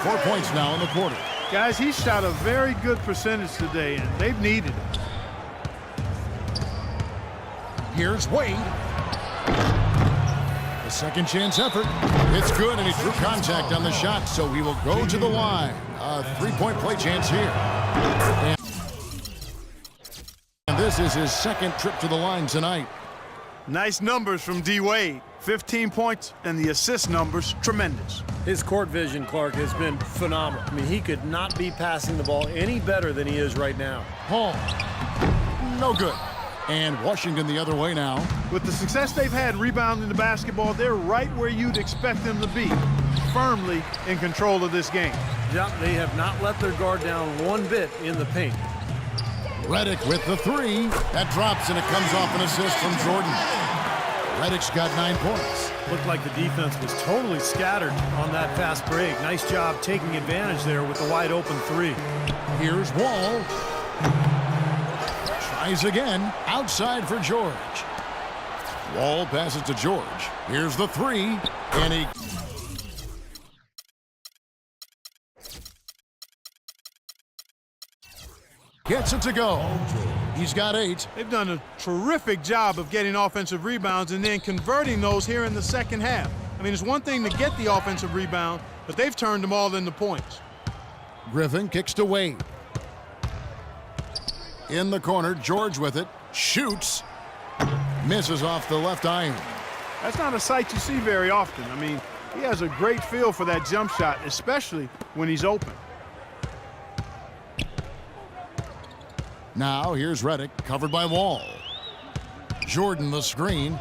4 points now in the quarter. Guys, he shot a very good percentage today, and they've needed it. Here's Wade. A second chance effort. It's good, and he drew contact on the shot, so he will go to the line. A 3-point play chance here. And this is his second trip to the line tonight. Nice numbers from D. Wade. 15 points, and the assist numbers, tremendous. His court vision, Clark, has been phenomenal. I mean, he could not be passing the ball any better than he is right now. Hall. No good. And Washington the other way now. With the success they've had rebounding the basketball, they're right where you'd expect them to be, firmly in control of this game. Yeah, they have not let their guard down one bit in the paint. Redick with the three. That drops, and it comes off an assist from Jordan. Redick's got 9 points. Looked like the defense was totally scattered on that fast break. Nice job taking advantage there with the wide open three. Here's Wall. Tries again. Outside for George. Wall passes to George. Here's the three. And he... gets it to go. He's got 8. They've done a terrific job of getting offensive rebounds and then converting those here in the second half. I mean, it's one thing to get the offensive rebound, but they've turned them all into points. Griffin kicks to Wade. In the corner, George with it. Shoots. Misses off the left iron. That's not a sight you see very often. I mean, he has a great feel for that jump shot, especially when he's open. Now here's Redick, covered by Wall. Jordan the screen,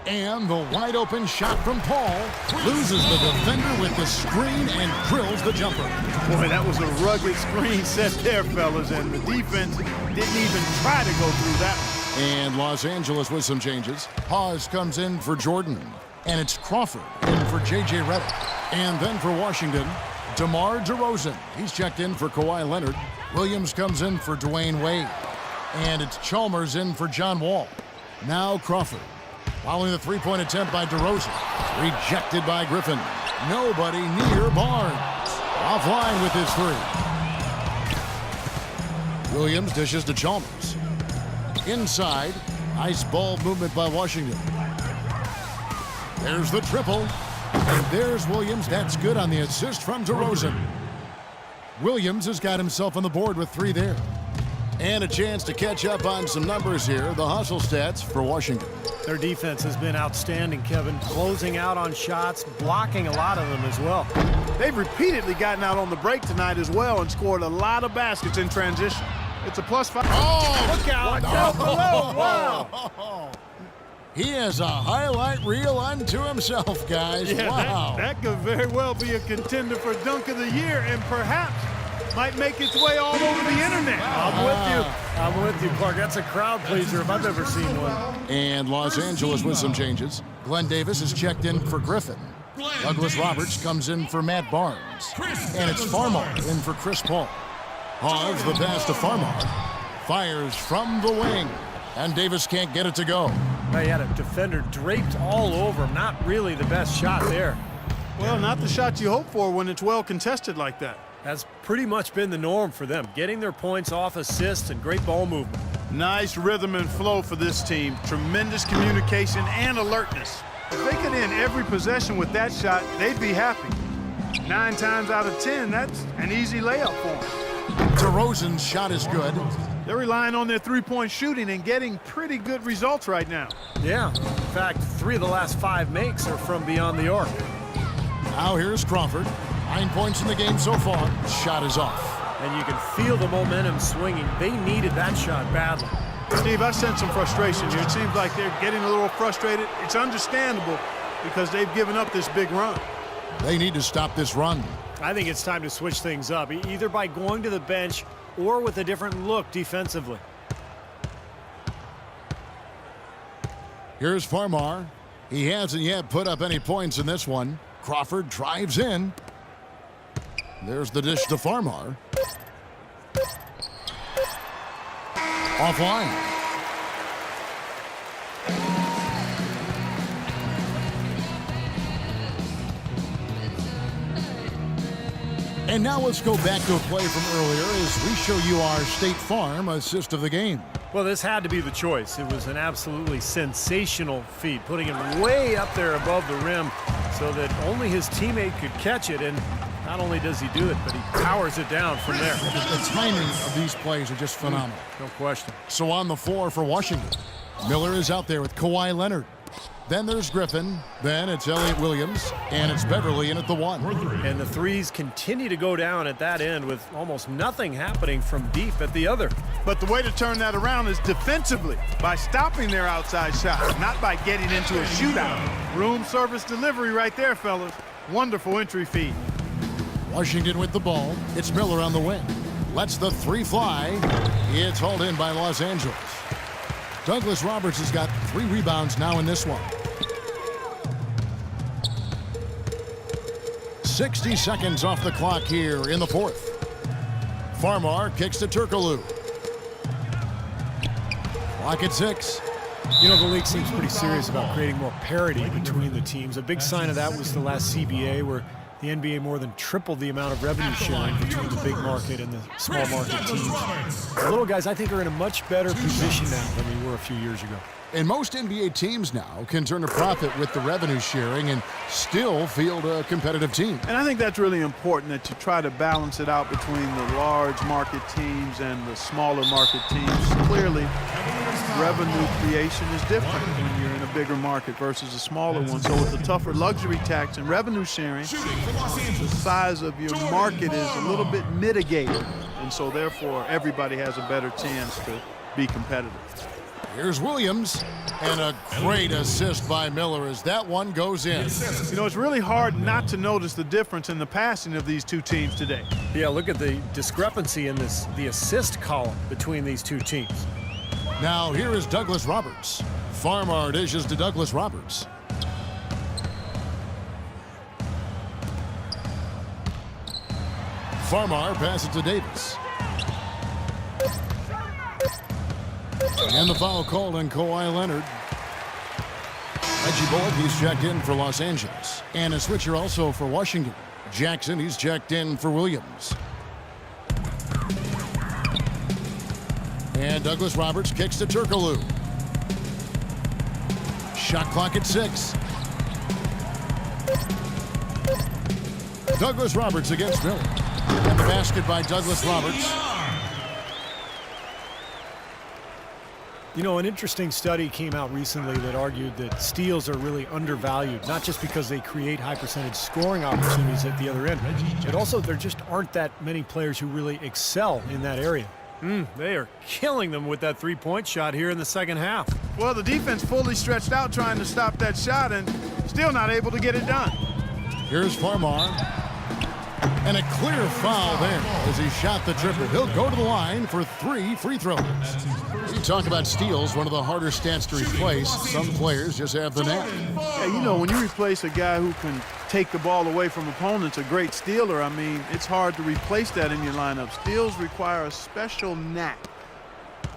and the wide open shot from Paul. Loses the defender with the screen and drills the jumper. Boy, that was a rugged screen set there, fellas, and the defense didn't even try to go through that one. And Los Angeles with some changes. Hawes comes in for Jordan, and it's Crawford in for J.J. Redick. And then for Washington, DeMar DeRozan. He's checked in for Kawhi Leonard. Williams comes in for Dwayne Wade. And it's Chalmers in for John Wall. Now Crawford. Following the three-point attempt by DeRozan. Rejected by Griffin. Nobody near Barnes. Offline with his three. Williams dishes to Chalmers. Inside. Nice ball movement by Washington. There's the triple. And there's Williams. That's good on the assist from DeRozan. Williams has got himself on the board with 3 there. And a chance to catch up on some numbers here. The hustle stats for Washington. Their defense has been outstanding, Kevin. Closing out on shots, blocking a lot of them as well. They've repeatedly gotten out on the break tonight as well and scored a lot of baskets in transition. It's a +5. Oh, look out. Watch out below. Wow. He has a highlight reel unto himself, guys. Yeah, wow. That could very well be a contender for Dunk of the Year and perhaps might make its way all over the internet. I'm with you, Clark. That's a crowd pleaser if I've ever seen one. And Los Angeles with some changes. Glenn Davis is checked in for Griffin. Douglas Roberts comes in for Matt Barnes. And it's Farmar in for Chris Paul. Hawes the pass to Farmar. Fires from the wing. And Davis can't get it to go. He had a defender draped all over him. Not really the best shot there. Well, not the shot you hope for when it's well contested like that. That's pretty much been the norm for them, getting their points off assists and great ball movement. Nice rhythm and flow for this team. Tremendous communication and alertness. If they could end every possession with that shot, they'd be happy. 9 times out of 10, that's an easy layup for them. DeRozan's shot is good. They're relying on their three-point shooting and getting pretty good results right now. Yeah, in fact, 3 of the last 5 makes are from beyond the arc. Now here's Crawford. 9 points in the game so far. Shot is off. And you can feel the momentum swinging. They needed that shot badly. Steve, I sense some frustration here. It seems like they're getting a little frustrated. It's understandable because they've given up this big run. They need to stop this run. I think it's time to switch things up, either by going to the bench or with a different look defensively. Here's Farmar. He hasn't yet put up any points in this one. Crawford drives in. There's the dish to Farmar. Offline. And now let's go back to a play from earlier as we show you our State Farm assist of the game. Well, this had to be the choice. It was an absolutely sensational feat, putting it way up there above the rim so that only his teammate could catch it. And not only does he do it, but he powers it down from there. The timing of these plays are just phenomenal. No question. So on the floor for Washington, Miller is out there with Kawhi Leonard. Then there's Griffin. Then it's Elliott Williams. And it's Beverly in at the 1. And the threes continue to go down at that end with almost nothing happening from deep at the other. But the way to turn that around is defensively, by stopping their outside shots, not by getting into a shootout. Room service delivery right there, fellas. Wonderful entry feed. Washington with the ball. It's Miller on the wing. Lets the 3 fly. It's hauled in by Los Angeles. Douglas Roberts has got 3 rebounds now in this one. 60 seconds off the clock here in the 4th. Farmar kicks to Turkoglu. Clock at 6. You know, the league seems pretty serious about creating more parity between the teams. A big sign of that was the last CBA, where the NBA more than tripled the amount of revenue sharing between the big market and the small market teams. The little guys, I think, are in a much better position now than they were a few years ago. And most NBA teams now can turn a profit with the revenue sharing and still field a competitive team. And I think that's really important, that you try to balance it out between the large market teams and the smaller market teams. Clearly, revenue creation is different when you're in a bigger market versus a smaller one. So with the tougher luxury tax and revenue sharing, the size of your market is a little bit mitigated. And so therefore, everybody has a better chance to be competitive. Here's Williams, and a great assist by Miller as that one goes in. You know, it's really hard not to notice the difference in the passing of these two teams today. Yeah, look at the discrepancy in the assist column between these two teams. Now here is Douglas Roberts. Farmar dishes to Douglas Roberts. Farmar passes to Davis. And the foul called on Kawhi Leonard. Reggie Bullock, he's checked in for Los Angeles. And a switcher also for Washington. Jackson, he's checked in for Williams. And Douglas Roberts kicks to Turkoglu. Shot clock at 6. Douglas Roberts against Miller. And the basket by Douglas Roberts. You know, an interesting study came out recently that argued that steals are really undervalued, not just because they create high percentage scoring opportunities at the other end, but also there just aren't that many players who really excel in that area. They are killing them with that three-point shot here in the second half. Well, the defense fully stretched out trying to stop that shot and still not able to get it done. Here's Farmar. And a clear foul there as he shot the triple. He'll go to the line for 3 free throws. You talk about steals, one of the harder stats to replace. Some players just have the knack. Yeah, you know, when you replace a guy who can take the ball away from opponents, a great stealer, I mean, it's hard to replace that in your lineup. Steals require a special knack,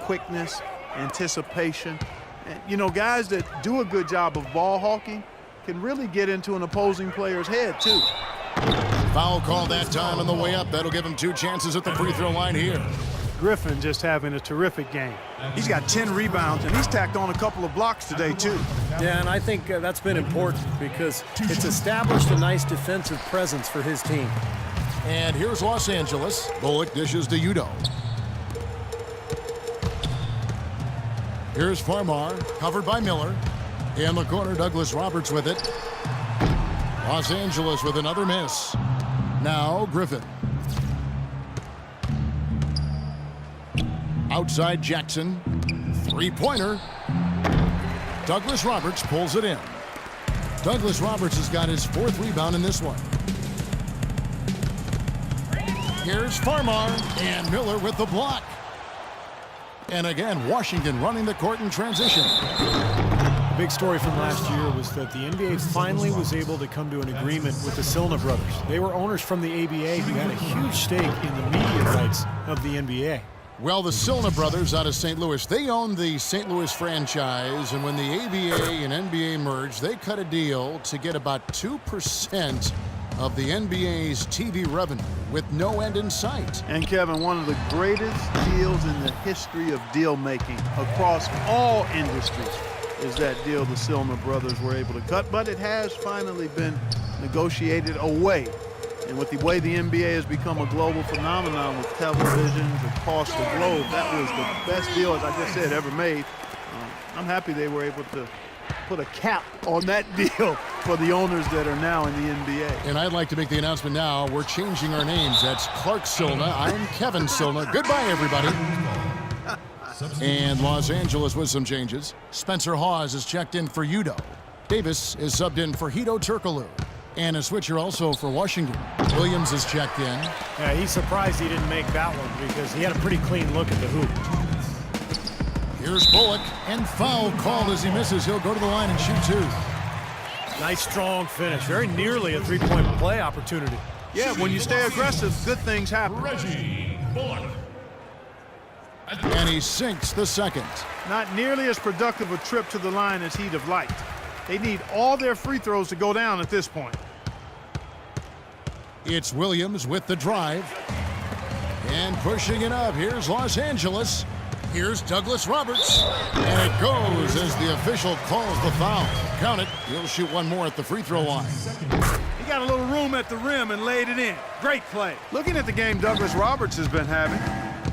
quickness, anticipation. And, you know, guys that do a good job of ball hawking can really get into an opposing player's head, too. Foul call that time on the way up. That'll give him 2 chances at the free throw line here. Griffin just having a terrific game. He's got 10 rebounds, and he's tacked on a couple of blocks today, too. Yeah, and I think that's been important because it's established a nice defensive presence for his team. And here's Los Angeles. Bullock dishes to Udo. Here's Farmar, covered by Miller. In the corner, Douglas Roberts with it. Los Angeles with another miss. Now Griffin. Outside Jackson. Three-pointer. Douglas Roberts pulls it in. Douglas Roberts has got his 4th rebound in this one. Here's Farmar, and Miller with the block. And again, Washington running the court in transition. The big story from last year was that the NBA finally was able to come to an agreement with the Silna brothers. They were owners from the ABA who had a huge stake in the media rights of the NBA. Well, the Silna brothers out of St. Louis, they own the St. Louis franchise, and when the ABA and NBA merged, they cut a deal to get about 2% of the NBA's TV revenue with no end in sight. And Kevin, one of the greatest deals in the history of deal making across all industries is that deal the Silner brothers were able to cut, but it has finally been negotiated away. And with the way the NBA has become a global phenomenon with televisions across the globe, that was the best deal, as I just said, ever made. I'm happy they were able to put a cap on that deal for the owners that are now in the NBA. And I'd like to make the announcement now. We're changing our names. That's Clark Silna. I'm Kevin Silna. Goodbye, everybody. And Los Angeles with some changes. Spencer Hawes is checked in for Udo. Davis is subbed in for Hedo Turkoglu. And a switcher also for Washington. Williams is checked in. Yeah, he's surprised he didn't make that one because he had a pretty clean look at the hoop. Here's Bullock, and foul called as he misses. He'll go to the line and shoot two. Nice, strong finish. Very nearly a three-point play opportunity. Yeah, when you stay aggressive, good things happen. Reggie Bullock. And he sinks the second. Not nearly as productive a trip to the line as he'd have liked. They need all their free throws to go down at this point. It's Williams with the drive. And pushing it up. Here's Los Angeles. Here's Douglas Roberts. And it goes as the official calls the foul. Count it. He'll shoot one more at the free throw line. He got a little room at the rim and laid it in. Great play. Looking at the game Douglas Roberts has been having,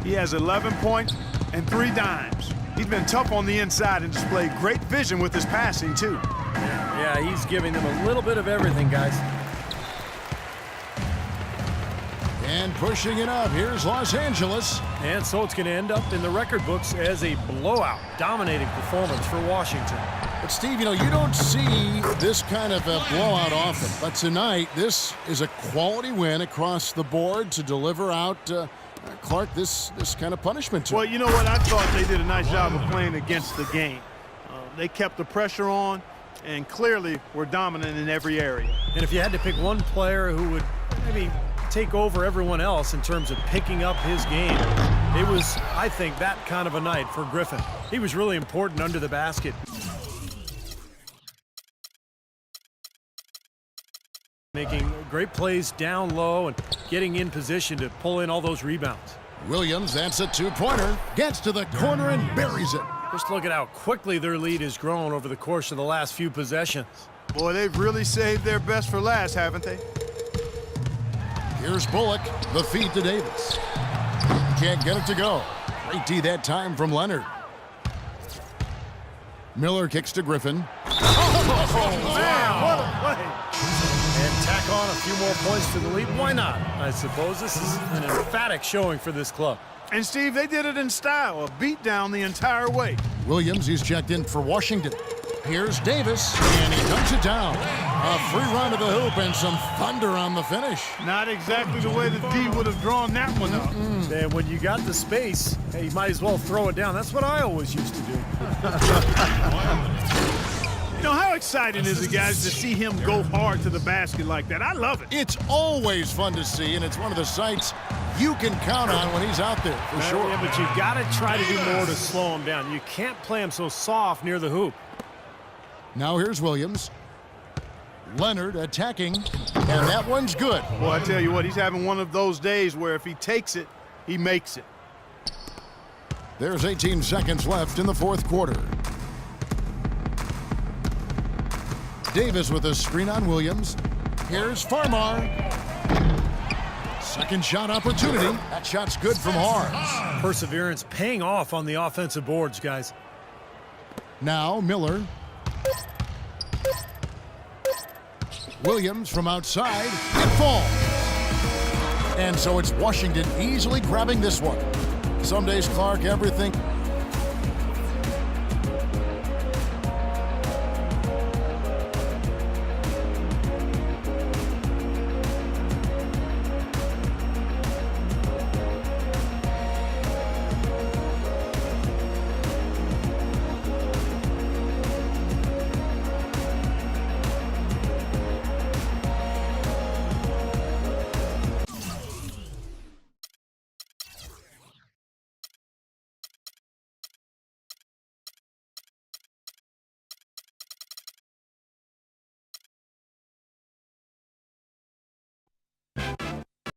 he has 11 points and 3 dimes. He's been tough on the inside and displayed great vision with his passing, too. Yeah, he's giving them a little bit of everything, guys. And pushing it up. Here's Los Angeles. And so it's going to end up in the record books as a blowout, dominating performance for Washington. But, Steve, you know, you don't see this kind of a blowout often. But tonight, this is a quality win across the board to deliver out, Clark, this kind of punishment to Well, you know what? I thought they did a nice job of playing against the game. They kept the pressure on and clearly were dominant in every area. And if you had to pick one player who would maybe take over everyone else in terms of picking up his game, it was, I think, that kind of a night for Griffin. He was really important under the basket. Making great plays down low and getting in position to pull in all those rebounds. Williams, that's a two-pointer. Gets to the corner and buries it. Just look at how quickly their lead has grown over the course of the last few possessions. Boy, they've really saved their best for last, haven't they? Here's Bullock, the feed to Davis. Can't get it to go. Great D that time from Leonard. Miller kicks to Griffin. Oh, man, what a play. And tack on a few more points to the lead. Why not? I suppose this is an emphatic showing for this club. And, Steve, they did it in style, a beat down the entire way. Williams, he's checked in for Washington. Here's Davis, and he dunks it down. A free run to the hoop and some thunder on the finish. Not exactly the way the D would have drawn that one up. And when you got the space, hey, you might as well throw it down. That's what I always used to do. You know, how exciting is it, guys, to see him go hard to the basket like that? I love it. It's always fun to see, and it's one of the sights you can count on when he's out there, for sure. Yeah, but you've got to try to do more to slow him down. You can't play him so soft near the hoop. Now here's Williams. Leonard attacking, and that one's good. Well, I tell you what, he's having one of those days where if he takes it, he makes it. There's 18 seconds left in the fourth quarter. Davis with a screen on Williams. Here's Farmar. Second shot opportunity. That shot's good from Hars. Perseverance paying off on the offensive boards, guys. Now Miller. Williams from outside. It falls. And so it's Washington easily grabbing this one. Some days, Clark, everything